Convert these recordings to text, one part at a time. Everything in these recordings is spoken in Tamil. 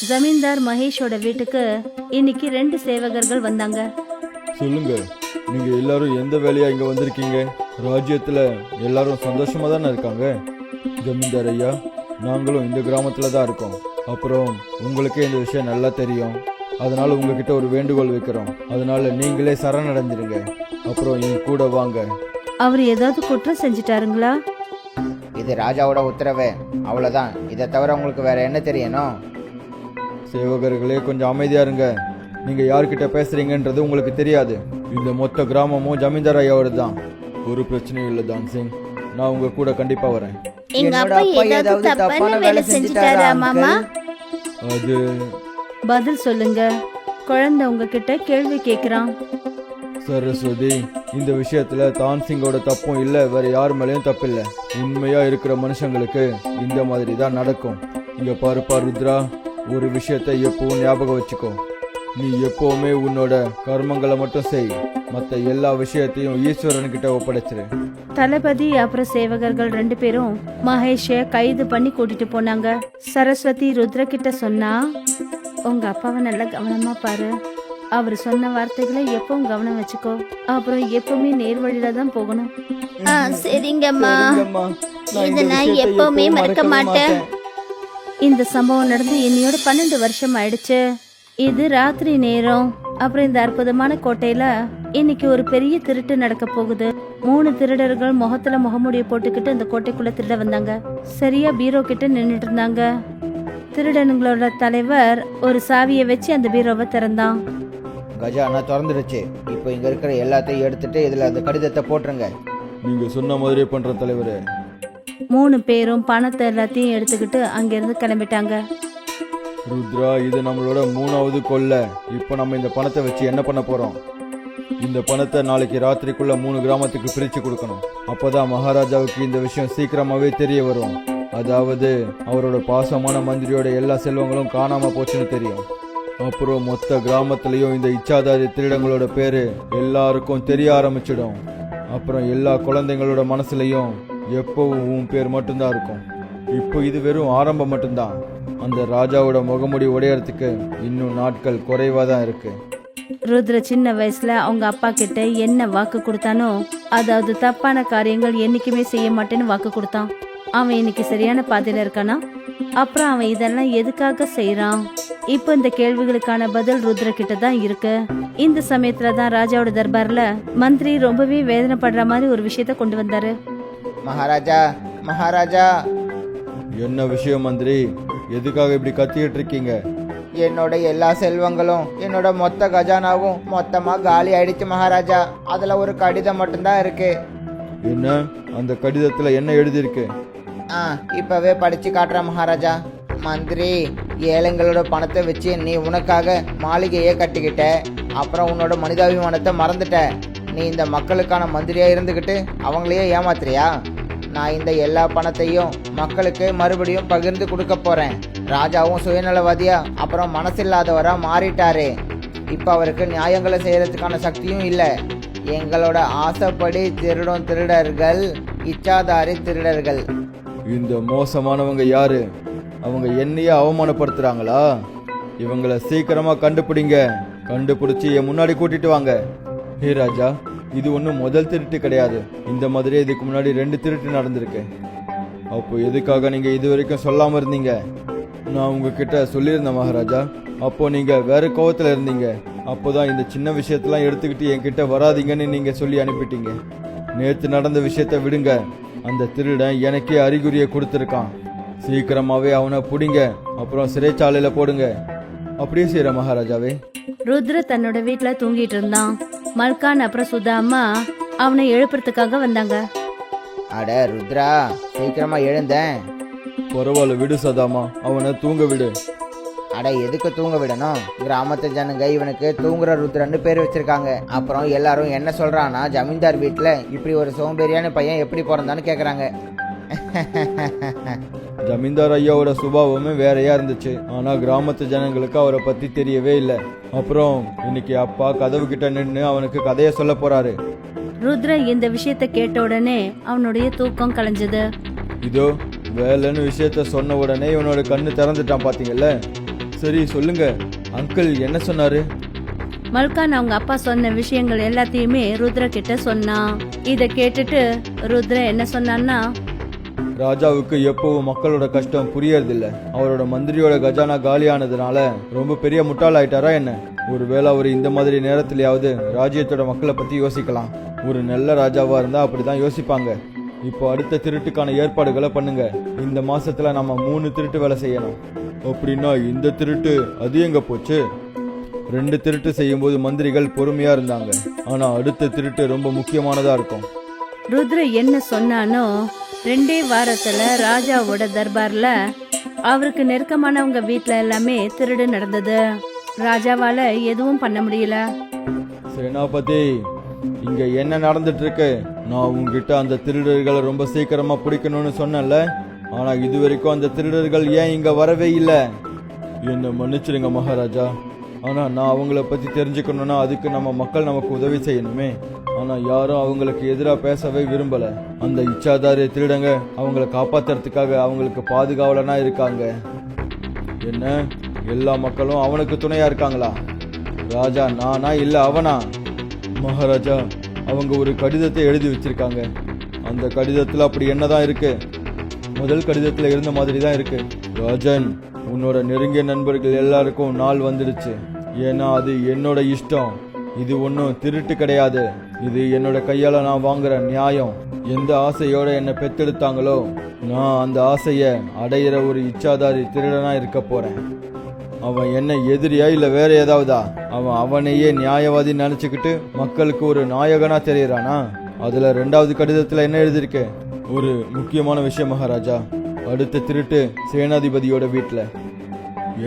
ஜமீன்தார் மகேஷோட வீட்டுக்கு இன்னைக்கு 2 சேவகர்கள் வந்தாங்க. சொல்லுங்க, நீங்க எல்லாரும் எந்த வேலையா இங்க வந்திருக்கீங்க? ராஜ்யத்துல எல்லாரும் சந்தோஷமா தானே இருக்காங்க? ஜமீன்தார் ஐயா, நாங்களும் இந்த கிராமத்துல தான் இருக்கோம். அப்புறம் உங்களுக்கே இந்த விஷயம் நல்லா தெரியும். அதனால உங்ககிட்ட ஒரு வேண்டுகோள் வைக்கிறோம். அதனால நீங்களே சரணடைஞ்சிருங்க. அப்புறம் என் கூட வாங்க. அவர் ஏதாவது குற்றம் செஞ்சிட்டாருங்களா? இது ராஜாவோட உத்தரவு, அவ்வளோதான். இதை தவிர உங்களுக்கு வேற என்ன தெரியணும்? சேவகர்களே, கொஞ்சம் அமைதியா இருங்க. நீங்க யார்கிட்ட பேசுறீங்கன்றது உங்களுக்கு தெரியாது. இந்த மொத்த கிராமமும் ஜமீன்தார் ஐயாவோட தான். ஒரு பிரச்சனையும் இல்லை தான்சிங். நான் உங்க கூட கண்டிப்பா வரேன். எங்க அப்பா ஏதாவது தப்பான வேலை செஞ்சுட்டாரா மாமா? அது பதில் சொல்லுங்க. குழந்தை உங்ககிட்ட கேள்வி கேக்குறான். சரஸ்வதி, இந்த விஷயத்துல தான்சிங்கோட தப்பும் இல்ல, வேற யார் மேலேயும் தப்பில்லை. உண்மையா இருக்கிற மனுஷங்களுக்கு இந்த மாதிரி தான் நடக்கும். இங்க பாருப்பா ருத்ரா, ஒரு விஷயத்தை எப்பவும் ஞாபகம் வச்சுக்கோ. நீ எப்பவுமே உன்னோட கர்மங்களை மட்டும் செய். மற்ற எல்லா விஷயத்தையும் ஈஸ்வரன் கிட்ட ஒப்படைச்சிரு. தளபதி அப்புறம் சேவகர்கள் 2 பேரும் மகேஷ கைது பண்ணி கூட்டிட்டு போனாங்க. சரஸ்வதி ருத்ர கிட்ட சொன்னா, உங்க அப்பாவை நல்லா கவனமா பாரு. அவர் சொன்ன வார்த்தைகளை எப்பவும் கவனம் வச்சுக்கோ. அப்புறம் எப்பவுமே நேர்வழியில தான் போகணும். சரிங்கம்மா, இதை நான் எப்பவுமே மறக்க மாட்டேன். இந்த சம்பவம் நடந்து இன்னையோட 12 வருஷம் ஆயிடுச்சு. இது ராத்திரி நேரம். அப்புறம் இந்த அற்புதமான கோட்டையில இன்னைக்கு ஒரு பெரிய திருட்டு நடக்க போகுது. 3 திருடர்கள் முகத்துல முகமூடியை போட்டுக்கிட்டு அந்த கோட்டைக்குள்ள திருட வந்தாங்க. சரியா பீரோ கிட்ட நின்னுட்டு இருந்தாங்க. திருடனுங்களோட தலைவர் ஒரு சாவியை வச்சு அந்த பீரோவை திறந்தான். கஜானா திறந்துடுச்சு. இப்போ இங்க இருக்கிற எல்லாத்தையும் எடுத்துட்டு இதுல அந்த கடிதத்தை போட்டுருங்க. நீங்க சொன்ன மாதிரியே பண்ற தலைவரே. 3 பேரும் பணத்தை எல்லாத்தையும் எடுத்துக்கிட்டு அங்கிருந்து கிளம்பிட்டாங்க. ருத்ரா, இது நம்மளோட 3வது கொள்ளை. இப்போ நம்ம இந்த பணத்தை வச்சு என்ன பண்ண போறோம்? இந்த பணத்தை நாளைக்கு ராத்திரிக்குள்ள 3 கிராமத்துக்கு பிரிச்சு கொடுக்கணும். அப்பதான் மகாராஜாவுக்கு இந்த விஷயம் சீக்கிரமாவே தெரிய வரும். அதாவது அவரோட பாசமான மந்திரியோட எல்லா செல்வங்களும் காணாம போச்சுன்னு தெரியும். அப்புறம் மொத்த கிராமத்திலையும் இந்த இச்சாதாரி திருடங்களோட பேரு எல்லாருக்கும் தெரிய ஆரம்பிச்சிடும். அப்புறம் எல்லா குழந்தைங்களோட மனசுலையும் எப்பவும் உன் பேர் மட்டும்தான் இருக்கும். இப்போ இது வெறும் ஆரம்பம் மட்டும்தான். அந்த ராஜாவோட முகமுடி உடையறதுக்கு இன்னும் நாட்கள் குறைவா தான் இருக்கு. ருத்ர சின்ன வயசுல அவங்க அப்பா கிட்ட என்ன வாக்கு கொடுத்தானோ, அதாவது தப்பான காரியங்கள் என்னைக்குமே செய்ய மாட்டேன்னு வாக்கு கொடுத்தான். அவன் இன்னைக்கு சரியான பாதையில இருக்கானா? அப்புறம் அவன் இதெல்லாம் எதுக்காக செய்யறான்? இப்போ இந்த கேள்விகளுக்கான பதில் ருத்ர கிட்ட தான் இருக்கு. இந்த சமயத்துல தான் ராஜாவோட தர்பார்ல மந்திரி ரொம்பவே வேதனைப்படுற மாதிரி ஒரு விஷயத்த கொண்டு வந்தாரு. மகாராஜா, மகாராஜா, என்ன விஷயம் மந்திரி? எதுக்காக இப்படி கத்திட்டு இருக்கீங்க? என்னோட எல்லா செல்வங்களும் என்னோட மொத்த கஜானாவும் மொத்தமா காலி ஆயிடுச்சு மகாராஜா. அதுல ஒரு கடிதம் மட்டும்தான் இருக்கு. என்ன? அந்த கடிதத்துல என்ன எழுதியிருக்கு? இப்பவே படிச்சு காட்டுறேன் மகாராஜா. மந்திரி, ஏழைங்களோட பணத்தை வச்சு நீ உனக்காக மாளிகையே கட்டிக்கிட்ட. அப்புறம் உன்னோட மனிதாபிமானத்தை மறந்துட்ட. நீ இந்த மக்களுக்கான மந்திரியா இருந்துகிட்டு அவங்களையே ஏமாத்துறியா? நான் இந்த எல்லா பணத்தையும் மக்களுக்கு மறுபடியும் பகிர்ந்து கொடுக்க போறேன். ராஜாவும் சுயநலவாதியா அப்புறம் மனசில்லாதவரா மாறிட்டாரு. இப்ப அவருக்கு நியாயங்களை செய்யறதுக்கான சக்தியும் இல்ல. எங்களோட ஆசைப்படி திருடும் திருடர்கள் இச்சாதாரி திருடர்கள். இந்த மோசமானவங்க யாரு? அவங்க என்னையே அவமானப்படுத்துறாங்களா? இவங்கள சீக்கிரமா கண்டுபிடிங்க. கண்டுபிடிச்சு என் முன்னாடி கூட்டிட்டு வாங்க. ஹே ராஜா, இது ஒன்றும் முதல் திருட்டு கிடையாது. இந்த மாதிரியே இதுக்கு முன்னாடி 2 திருட்டு நடந்திருக்கு. அப்போ எதுக்காக நீங்க இது வரைக்கும் சொல்லாம இருந்தீங்க? நான் உங்ககிட்ட சொல்லியிருந்தேன் மகாராஜா. அப்போ நீங்க வேற கோவத்துல இருந்தீங்க. அப்போதான் இந்த சின்ன விஷயத்தெல்லாம் எடுத்துக்கிட்டு என்கிட்ட வராதீங்கன்னு நீங்க சொல்லி அனுப்பிட்டீங்க. நேற்று நடந்த விஷயத்த விடுங்க. அந்த திருடன் எனக்கே அறிகுறியை கொடுத்துருக்கான். சீக்கிரமாவே அவனை பிடிங்க, அப்புறம் சிறைச்சாலையில போடுங்க. அப்படியே செய்யற மகாராஜாவே. ருத்ர தன்னோட வீட்டுல தூங்கிட்டு இருந்தான். மல்கான் அப்புறம் சுதாமா அவனை எழுப்புறதுக்காக வந்தாங்க. அட ருத்ரா, சீக்கிரமா எழுந்தேன். பரவாயில்ல விடு சதாமா, அவனை தூங்க விடு. அட எதுக்கு தூங்க விடணும்? கிராமத்து ஜனங்க இவனுக்கு தூங்குற ருத்ரன்னு பேர் வச்சிருக்காங்க. அப்புறம் எல்லாரும் என்ன சொல்றான்னா, ஜமீன்தார் வீட்டுல இப்படி ஒரு சோம்பேறியான பையன் எப்படி பிறந்தான்னு கேக்குறாங்க. ஜமீன்தார் ஐயாவோட சுபாவமே வேறையா இருந்துச்சு. ஆனா கிராமத்து ஜனங்களுக்கு அவரை பத்தி தெரியவே இல்லை. அப்புறம் இன்னைக்கு அப்பா கதவு கிட்ட நின்று அவனுக்கு கதையை சொல்ல போறாரு. ருத்ர இந்த விஷயத்த கேட்ட உடனே அவனுடைய தூக்கம் கலைஞ்சது. இதோ வேலைன்னு விஷயத்த சொன்ன உடனே இவனோட கண்ணு திறந்துட்டான் பாத்தீங்கல்ல. சரி சொல்லுங்க, அங்கிள் என்ன சொன்னாரு? மல்கான் அவங்க அப்பா சொன்ன விஷயங்கள் எல்லாத்தையுமே ருத்ர கிட்ட சொன்னான். இத கேட்டுட்டு ருத்ர என்ன சொன்னான்னா, ராஜாவுக்கு எப்பவும் மக்களோட கஷ்டம் புரியறதில்ல. அவரோட மந்திரியோட கஜானா காலியானதுனால ரொம்ப பெரிய முட்டாள் ஆயிட்டாரா என்ன? ஒருவேளை அவர் இந்த மாதிரி நேரத்திலேயாவது ராஜ்யத்தோட மக்களை பத்தி யோசிக்கலாம். ஒரு நல்ல ராஜாவா இருந்தா அப்படிதான் யோசிப்பாங்க. இப்போ அடுத்த திருட்டுக்கான ஏற்பாடுகளை பண்ணுங்க. இந்த மாசத்துல நம்ம 3 திருட்டு வேலை செய்யணும். அப்படின்னா இந்த திருட்டு அது எங்க போச்சு? 2 திருட்டு செய்யும்போது மந்திரிகள் பொறுமையா இருந்தாங்க. ஆனா அடுத்த திருட்டு ரொம்ப முக்கியமானதா இருக்கும். ருத்ர என்ன சொன்னானோ 2 வாரத்துல ராஜாவோட தர்பார்ல அவருக்கு நெருக்கமானவங்க வீட்ல எல்லாமே திருடு நடந்தது. ராஜாவால எதுவும் பண்ண முடியல. சேனாபதி, இங்க என்ன நடந்துட்டு இருக்கு? நான் உங்ககிட்ட அந்த திருடர்களை ரொம்ப சீக்கிரமா பிடிக்கணும்னு சொன்னேன்ல, ஆனா இது வரைக்கும் அந்த திருடர்கள் ஏன் இங்க வரவே இல்லை? என்ன மன்னிச்சிடுங்க மகாராஜா, ஆனா நான் அவங்கள பத்தி தெரிஞ்சுக்கணும்னா அதுக்கு நம்ம மக்கள் நமக்கு உதவி செய்யணுமே. ஆனா யாரும் அவங்களுக்கு எதிராக பேசவே விரும்பல. அந்த இச்சாதாரி திருடங்க அவங்கள காப்பாத்துறதுக்காக அவங்களுக்கு பாதுகாவலனா இருக்காங்க. என்ன, எல்லா மக்களும் அவனுக்கு துணையா இருக்காங்களா? ராஜா நானா இல்ல அவனா? மகாராஜா, அவங்க ஒரு கடிதத்தை எழுதி வச்சிருக்காங்க. அந்த கடிதத்துல அப்படி என்னதான் இருக்கு? முதல் கடிதத்துல இருந்த மாதிரி தான் இருக்கு. ராஜன், உன்னோட நெருங்கிய நண்பர்கள் எல்லாருக்கும் நாள் வந்துடுச்சு. ஏன்னா அது என்னோட இஷ்டம். இது ஒன்றும் திருட்டு கிடையாது. இது என்னோட கையால நான் வாங்குற நியாயம். எந்த ஆசையோட என்னை பெத்தெடுத்தாங்களோ நான் அந்த ஆசைய அடையிற ஒரு இச்சாதாரி திருடனா இருக்க போறேன். அவன் என்ன எதிரியா இல்ல வேற ஏதாவதா? அவனையே நியாயவாதி நினைச்சுக்கிட்டு மக்களுக்கு ஒரு நாயகனா தெரியறானா? அதுல 2வது கடிதத்துல என்ன எழுதிருக்கு? ஒரு முக்கியமான விஷயம் மகாராஜா. அடுத்த திருட்டு சேனாதிபதியோட வீட்டுல.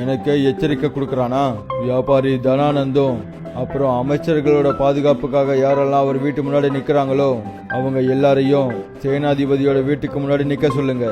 எனக்கே எச்சரிக்கை கொடுக்கறானா? வியாபாரி தனானந்தும் அப்புறம் அமைச்சர்களோட பாதுகாப்புக்காக யாரெல்லாம் அவர் வீட்டு முன்னாடி நிக்கிறாங்களோ அவங்க எல்லாரையும் சேனாதிபதியோட வீட்டுக்கு முன்னாடி நிக்க சொல்லுங்க.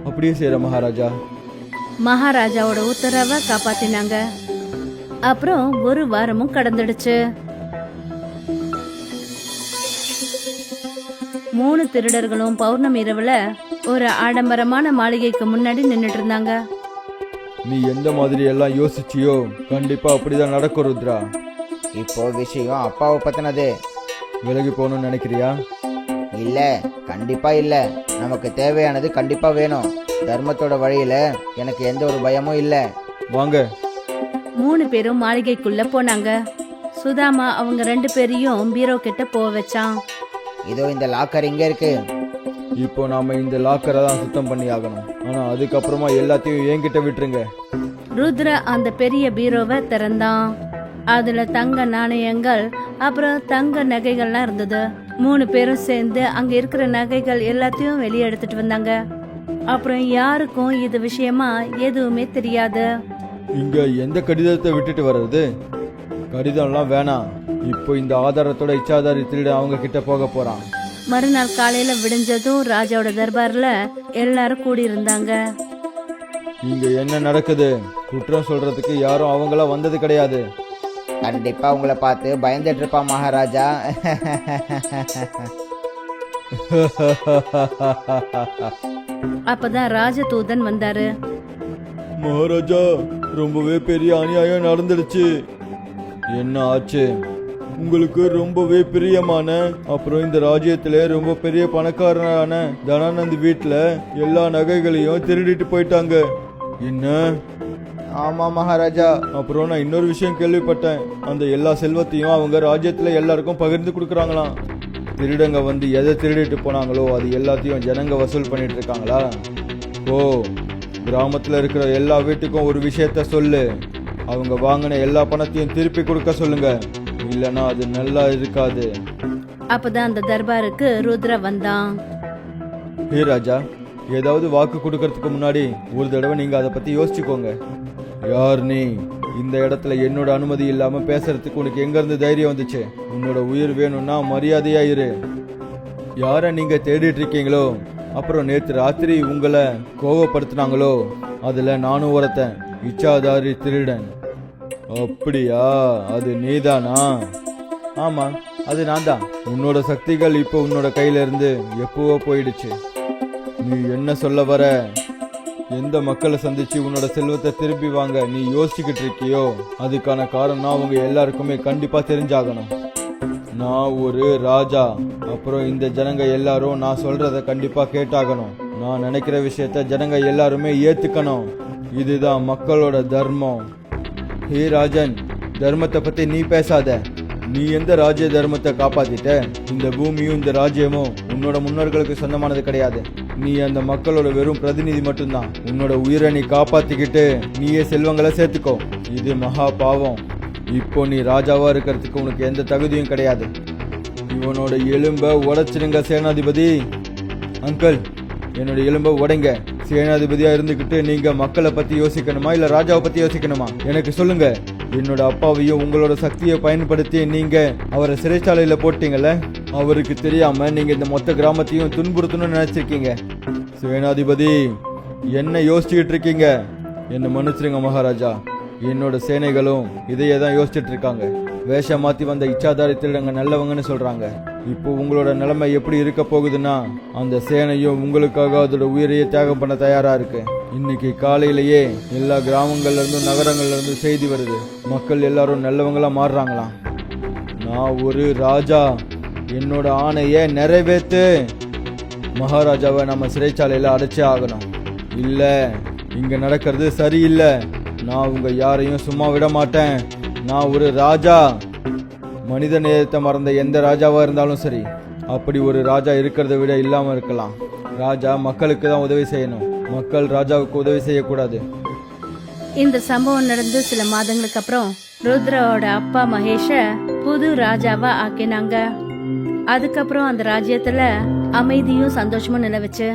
அப்படியே செய்யற மகாராஜா. மகாராஜாவோட உத்தரவை காப்பாத்தினாங்க. அப்புறம் 1 வாரமும் கடந்துடுச்சு. 3 திருடர்களும் பௌர்ணமி இரவுல ஒரு ஆடம்பரமான மாளிகைக்கு முன்னாடி நின்னுட்டு இருந்தாங்க. நீ எந்த மாதிரி எல்லாம் யோசிச்சியோ கண்டிப்பா அப்படிதான் நடக்கும் ருத்ரா. இப்போ விஷயம் அப்பாவை பத்தினது. விலகி போகணும்னு நினைக்கிறியா? இல்ல, கண்டிப்பா இல்ல. நமக்கு தேவையானது கண்டிப்பா வேணும். தர்மத்தோட வழியில எனக்கு எந்த ஒரு பயமும் இல்ல. வாங்க. 3 பேரும் மாளிகைக்குள்ள போனாங்க. சுதாமா அவங்க 2 பேரையும் பீரோ கிட்ட போக வச்சான். இதோ இந்த லாக்கர் இங்க இருக்கு. இப்போ நாம இந்த லாக்கரை தான் சுத்தம் பண்ணி ஆகணும். ஆனா அதுக்கப்புறமா எல்லாத்தையும் என்கிட்ட விட்டுருங்க. ருத்ர அந்த பெரிய பீரோவை திறந்தான். அதுல தங்க நாணயங்கள் அப்புறம் தங்க நகைகள்லாம் இருந்தது. 3 பேரும் சேர்ந்து அங்க இருக்கிற நகைகள் எல்லாத்தையும் வெளியே எடுத்துட்டு வந்தாங்க. அப்புறம் யாருக்கும் இது விஷயமா எதுவுமே தெரியாது. இங்க எந்த கடிதத்தை விட்டுட்டு வர்றது? கடிதம்லாம் வேணாம். இப்போ இந்த ஆதாரத்தோட இச்சாதாரி திருட அவங்க கிட்ட போக போறான். மறுநாள் காலையில விடிஞ்சதும் ராஜாவோட தர்பார்ல எல்லாரும் கூடி இருந்தாங்க. இங்க என்ன நடக்குது? குற்றம் சொல்றதுக்கு யாரும் அவங்களா வந்தது கிடையாது. கண்டிப்பா உங்களை பார்த்து பயந்துட்டு இருப்பான் மகாராஜா. அப்பதான் ராஜதூதன் வந்தாரு. மகாராஜா, ரொம்பவே பெரிய அநியாயம் நடந்துடுச்சு. என்ன ஆச்சு? உங்களுக்கு ரொம்பவே பிரியமான அப்புறம் இந்த ராஜ்யத்திலே ரொம்ப பெரிய பணக்காரனான தனானந்த் வீட்டுல எல்லா நகைகளையும் திருடிட்டு போயிட்டாங்க. என்ன? ஆமா மகாராஜா. அப்புறம் நான் இன்னொரு விஷயம் கேள்விப்பட்டேன். அந்த எல்லா செல்வத்தையும் அவங்க ராஜ்யத்துல எல்லாருக்கும் பகிர்ந்து கொடுக்கறாங்களாம். திருடங்க வந்து எதை திருடிட்டு போனாங்களோ அது எல்லாத்தையும் ஜனங்க வசூல் பண்ணிட்டு இருக்காங்களா? ஓ, கிராமத்துல இருக்கிற எல்லா வீட்டுக்கும் ஒரு விஷயத்த சொல்லு. அவங்க வாங்கின எல்லா பணத்தையும் திருப்பி கொடுக்க சொல்லுங்க. இல்லனா அது நல்லா இருக்காது. அப்பதான் அந்த தர்பாருக்கு ருத்ர வந்தான். ஹே ராஜா, ஏதாவது வாக்கு கொடுக்கறதுக்கு முன்னாடி ஒரு தடவை நீங்க அதை பத்தி யோசிச்சுக்கோங்க. யார் நீ? இந்த இடத்துல என்னோட அனுமதி இல்லாம பேசுறதுக்கு உனக்கு எங்க இருந்து தைரியம் வந்துச்சு? உன்னோட உயிர் வேணும்னா மரியாதையா இரு. யார நீங்க தேடிட்டு இருக்கீங்களோ அப்புறம் நேற்று ராத்திரி உங்களை கோவப்படுத்தினாங்களோ அதுல நானும் ஒருத்தன் இச்சாதாரி திருடன். அப்படியா? அது நீதானா? ஆமா, அது நான் தான். உன்னோட சக்திகள் இப்போ உன்னோட கையில இருந்து எப்பவோ போயிடுச்சு. நீ என்ன சொல்ல வர? எந்த மக்களை சந்திச்சு உன்னோட செல்வத்தை திருப்பி வாங்க நீ யோசிச்சுக்கிட்டு இருக்கியோ அதுக்கான காரணம் அவங்க எல்லாருக்குமே கண்டிப்பா தெரிஞ்சாகணும். நான் ஒரு ராஜா, அப்புறம் இந்த ஜனங்க எல்லாரும் நான் சொல்றத கண்டிப்பா கேட்டாகணும். நான் நினைக்கிற விஷயத்த ஜனங்க எல்லாருமே ஏத்துக்கணும். இதுதான் மக்களோட தர்மம். ஹே ராஜன், தர்மத்தை பத்தி நீ பேசாத. நீ எந்த ராஜ்ய தர்மத்தை காப்பாத்திட்ட? இந்த பூமியும் இந்த ராஜ்யமும் உன்னோட முன்னோர்களுக்கு சொந்தமானது கிடையாது. நீ அந்த மக்களோட வெறும் பிரதிநிதி மட்டும்தான். உன்னோட உயிரை நீ காப்பாத்திக்கிட்டு நீயே செல்வங்களை சேர்த்துக்கோ. இது மகா பாவம். இப்போ நீ ராஜாவா இருக்கிறதுக்கு உனக்கு எந்த தகுதியும் கிடையாது. இவனோட எலும்பை உடைச்சிடுங்க சேனாதிபதி. அங்கிள், என்னோட எலும்பை உடைங்க. சேனாதிபதியா இருந்துகிட்டு நீங்க மக்களை பத்தி யோசிக்கணுமா இல்ல ராஜாவை பத்தி யோசிக்கணுமா? எனக்கு சொல்லுங்க. என்னோட அப்பாவையும் உங்களோட சக்தியை பயன்படுத்தி நீங்க அவரை சிறைச்சாலையில போட்டீங்கல்ல, அவருக்கு தெரியாம நீங்க இந்த மொத்த கிராமத்தையும் துன்புறுத்தணும்னு நினைச்சிருக்கீங்க. சேனாதிபதி, என்ன யோசிச்சுக்கிட்டு இருக்கீங்க? என்ன மன்னிச்சிருங்க மகாராஜா. என்னோட சேனைகளும் இதையே தான் யோசிச்சுட்டு இருக்காங்க. வேஷம் மாத்தி வந்த இச்சாதாரி திருடங்க நல்லவங்கன்னு சொல்றாங்க. இப்போ உங்களோட நிலைமை எப்படி இருக்க போகுதுன்னா, அந்த சேனையும் உங்களுக்காக அதோட உயிரையே தியாகம் பண்ண தயாரா இருக்கு. இன்னைக்கு காலையிலேயே எல்லா கிராமங்கள்ல இருந்தும் நகரங்கள்ல இருந்தும் செய்தி வருது. மக்கள் எல்லாரும் நல்லவங்களா மாறுறாங்களாம். நான் ஒரு ராஜா, என்னோட ஆணையை நிறைவேத்து. மகாராஜாவை நம்ம சிறைச்சாலையில அடைச்சே ஆகணும். இல்ல இங்க நடக்கிறது சரியில்லை. நான் உங்க யாரையும் சும்மா விட மாட்டேன். நான் ஒரு ராஜா. மனித நேயத்தை மறந்த எந்த ராஜாவா இருந்தாலும் சரி, அப்படி ஒரு ராஜா இருக்கிறத விட இல்லாம இருக்கலாம். ராஜா மக்களுக்கு தான் உதவி செய்யணும், மக்கள் ராஜாவுக்கு உதவி செய்யக்கூடாது. இந்த சம்பவம் நடந்து சில மாதங்களுக்கு அப்புறம் ருத்ராவோட அப்பா மகேஷ புது ராஜாவா ஆக்கினாங்க. அதுக்கப்புறம் அந்த ராஜ்யத்துல அமைதியும் சந்தோஷமும் நிலவுச்சு.